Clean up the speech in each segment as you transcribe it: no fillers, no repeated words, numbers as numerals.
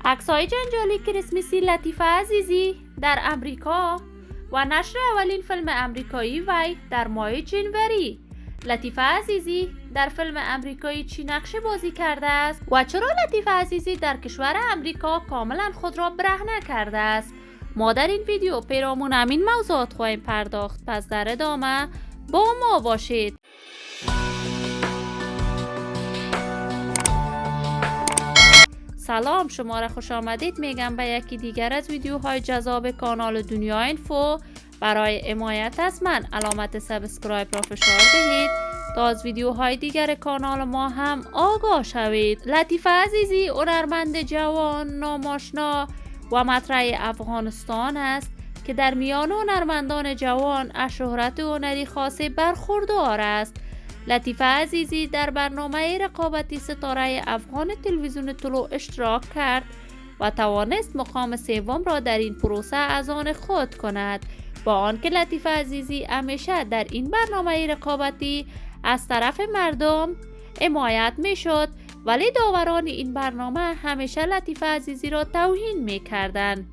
عکس‌های جنجالی کریسمسی لطیفه عزیزی در امریکا و نشر اولین فیلم امریکایی وی در ماه جنوری. لطیفه عزیزی در فیلم امریکایی چی نقش بازی کرده است و چرا لطیفه عزیزی در کشور امریکا کاملا خود را برهنه کرده است؟ ما در این ویدیو پیرامون همین موضوعات خواهیم پرداخت، پس در ادامه با ما باشید. سلام، شما را خوش آمدید میگم به یکی دیگر از ویدیوهای جذاب کانال دنیا اینفو. برای حمایت از من علامت سابسکرایب را فشار دهید تا از ویدیوهای دیگر کانال ما هم آگاه شوید. لطیفه عزیزی هنرمند جوان ناماشنا و مطرح افغانستان است که در میان هنرمندان جوان از شهرت هنری خاصی برخوردار است. لطیفه عزیزی در برنامه رقابتی ستاره افغان تلویزیون طلوع اشتراک کرد و توانست مقام سوم را در این پروسه از آن خود کند، با آنکه لطیفه عزیزی همیشه در این برنامه رقابتی از طرف مردم حمایت می شد، ولی داوران این برنامه همیشه لطیفه عزیزی را توهین می کردند.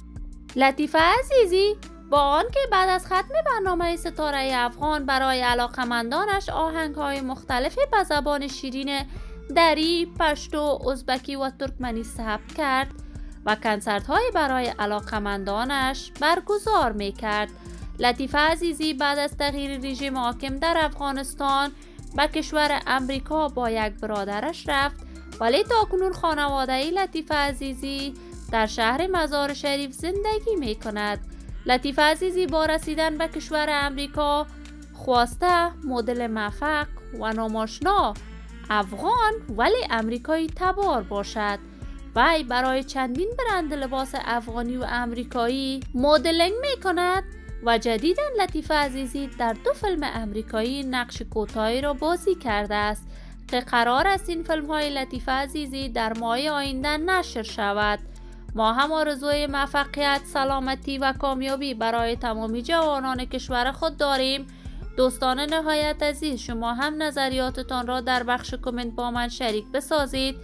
لطیفه عزیزی با آنکه بعد از ختم برنامه ستاره افغان برای علاقمندانش آهنگ‌های مختلفی به زبان شیرین دری، پشتو، ازبکی و ترکمنی ثبت کرد و کنسرت‌های برای علاقمندانش برگزار می‌کرد، لطیفه عزیزی بعد از تغییر رژیم حاکم در افغانستان به کشور امریکا با یک برادرش رفت، ولی تاکنون خانواده لطیفه عزیزی در شهر مزار شریف زندگی می‌کند. لطیفه عزیزی با رسیدن به کشور امریکا خواسته مدل موفق و ناماشنا افغان ولی امریکایی تبار باشد. وی برای چندین برند لباس افغانی و امریکایی مدلینگ می کند و جدیداً لطیفه عزیزی در 2 فیلم امریکایی نقش کوتاهی را بازی کرده است که قرار است این فیلم های لطیفه عزیزی در ماه آینده نشر شود. ما هم آرزوی موفقیت، سلامتی و کامیابی برای تمامی جوانان کشور خود داریم. دوستان نهایت عزیز، شما هم نظریاتتان را در بخش کامنت با من شریک بسازید.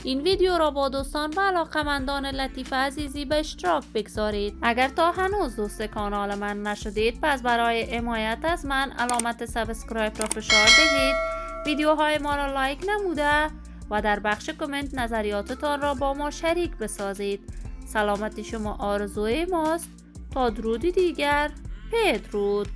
این ویدیو را با دوستان و علاقمندان لطیفه عزیزی به اشتراک بگذارید. اگر تا هنوز دوست کانال من نشدید، پس برای حمایت از من علامت سابسکرایب را فشار دهید، ویدیوهای ما را لایک نموده و در بخش کامنت نظریاتتان را با ما شریک بسازید. سلامتی شما آرزوی ماست. تا درودی دیگر، بدرود.